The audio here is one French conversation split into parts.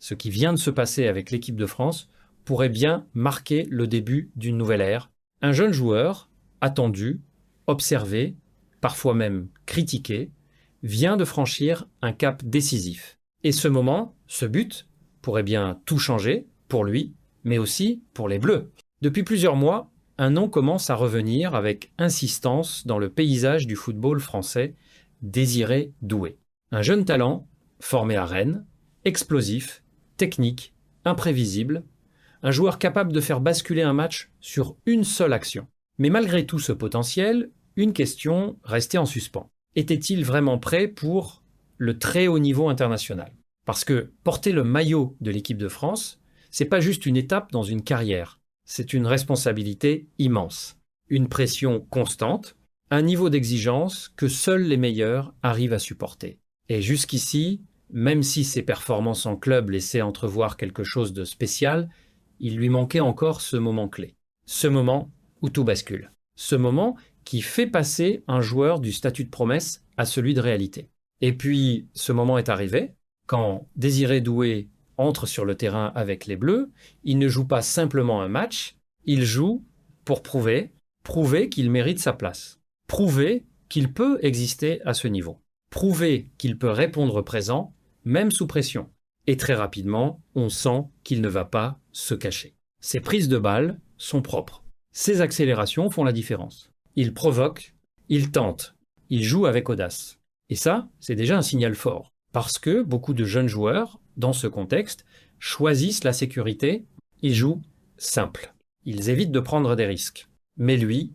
ce qui vient de se passer avec l'équipe de France pourrait bien marquer le début d'une nouvelle ère. Un jeune joueur, attendu, observé, parfois même critiqué, vient de franchir un cap décisif. Et ce moment, ce but, pourrait bien tout changer pour lui, mais aussi pour les Bleus. Depuis plusieurs mois, un nom commence à revenir avec insistance dans le paysage du football français, Désiré Doué. Un jeune talent, formé à Rennes, explosif, technique, imprévisible, un joueur capable de faire basculer un match sur une seule action. Mais malgré tout ce potentiel, une question restait en suspens. Était-il vraiment prêt pour le très haut niveau international? Parce que porter le maillot de l'équipe de France, c'est pas juste une étape dans une carrière, c'est une responsabilité immense, une pression constante, un niveau d'exigence que seuls les meilleurs arrivent à supporter. Et jusqu'ici, même si ses performances en club laissaient entrevoir quelque chose de spécial, il lui manquait encore ce moment clé. Ce moment où tout bascule. Ce moment qui fait passer un joueur du statut de promesse à celui de réalité. Et puis, ce moment est arrivé. Quand Désiré Doué entre sur le terrain avec les Bleus, il ne joue pas simplement un match, il joue pour prouver qu'il mérite sa place. Prouver qu'il peut exister à ce niveau. Prouver qu'il peut répondre présent, même sous pression. Et très rapidement, on sent qu'il ne va pas se cacher. Ses prises de balles sont propres. Ses accélérations font la différence. Il provoque, il tente, il joue avec audace. Et ça, c'est déjà un signal fort. Parce que beaucoup de jeunes joueurs, dans ce contexte, choisissent la sécurité, ils jouent simple. Ils évitent de prendre des risques. Mais lui,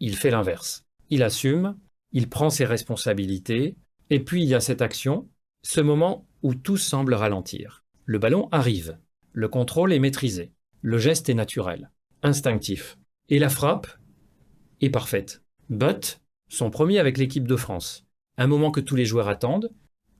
il fait l'inverse. Il assume, il prend ses responsabilités, et puis il y a cette action, ce moment où tout semble ralentir. Le ballon arrive, le contrôle est maîtrisé, le geste est naturel, instinctif, et la frappe est parfaite. But, son premier avec l'équipe de France. Un moment que tous les joueurs attendent,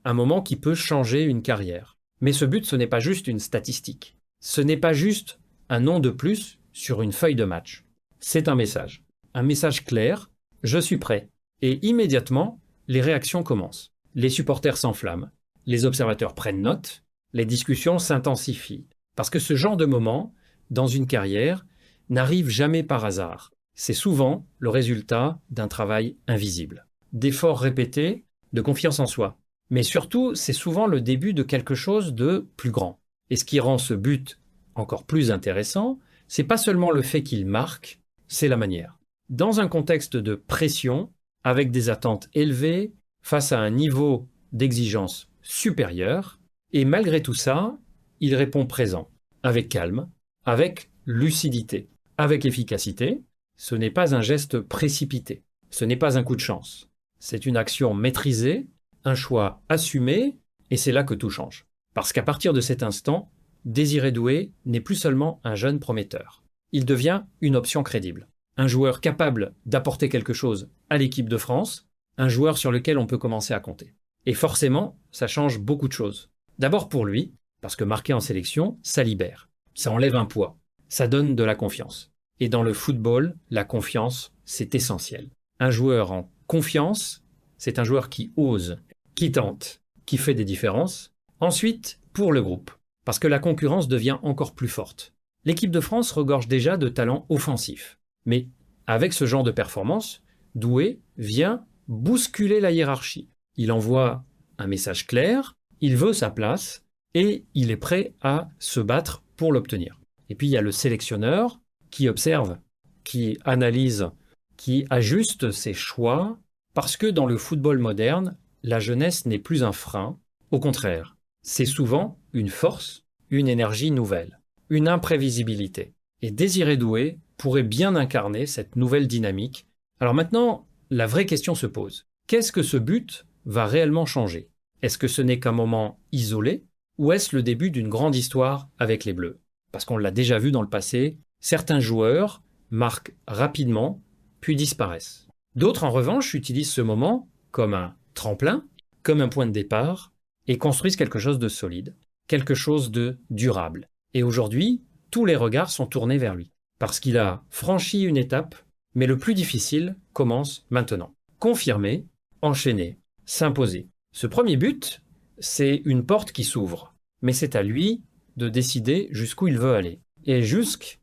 un moment qui peut changer une carrière. Mais ce but, ce n'est pas juste une statistique. Ce n'est pas juste un nom de plus sur une feuille de match. C'est un message clair, je suis prêt. Et immédiatement, les réactions commencent. Les supporters s'enflamment, les observateurs prennent note, les discussions s'intensifient. Parce que ce genre de moment, dans une carrière, n'arrive jamais par hasard. C'est souvent le résultat d'un travail invisible, d'efforts répétés, de confiance en soi. Mais surtout, c'est souvent le début de quelque chose de plus grand. Et ce qui rend ce but encore plus intéressant, c'est pas seulement le fait qu'il marque, c'est la manière. Dans un contexte de pression, avec des attentes élevées, face à un niveau d'exigence supérieur, et malgré tout ça, il répond présent, avec calme, avec lucidité, avec efficacité. Ce n'est pas un geste précipité, ce n'est pas un coup de chance. C'est une action maîtrisée, un choix assumé, et c'est là que tout change. Parce qu'à partir de cet instant, Désiré Doué n'est plus seulement un jeune prometteur. Il devient une option crédible. Un joueur capable d'apporter quelque chose à l'équipe de France, un joueur sur lequel on peut commencer à compter. Et forcément, ça change beaucoup de choses. D'abord pour lui, parce que marquer en sélection, ça libère. Ça enlève un poids. Ça donne de la confiance. Et dans le football, la confiance, c'est essentiel. Un joueur en confiance, c'est un joueur qui ose, qui tente, qui fait des différences. Ensuite, pour le groupe, parce que la concurrence devient encore plus forte. L'équipe de France regorge déjà de talents offensifs. Mais avec ce genre de performance, Doué vient bousculer la hiérarchie. Il envoie un message clair, il veut sa place et il est prêt à se battre pour l'obtenir. Et puis il y a le sélectionneur qui observe, qui analyse, qui ajuste ses choix, parce que dans le football moderne, la jeunesse n'est plus un frein. Au contraire, c'est souvent une force, une énergie nouvelle, une imprévisibilité. Et Désiré Doué pourrait bien incarner cette nouvelle dynamique. Alors maintenant, la vraie question se pose. Qu'est-ce que ce but va réellement changer? Est-ce que ce n'est qu'un moment isolé ou est-ce le début d'une grande histoire avec les Bleus? Parce qu'on l'a déjà vu dans le passé, certains joueurs marquent rapidement puis disparaissent. D'autres, en revanche, utilisent ce moment comme un tremplin, comme un point de départ et construisent quelque chose de solide, quelque chose de durable. Et aujourd'hui, tous les regards sont tournés vers lui. Parce qu'il a franchi une étape, mais le plus difficile commence maintenant. Confirmer, enchaîner, s'imposer. Ce premier but, c'est une porte qui s'ouvre. mais c'est à lui de décider jusqu'où il veut aller. Et Jusk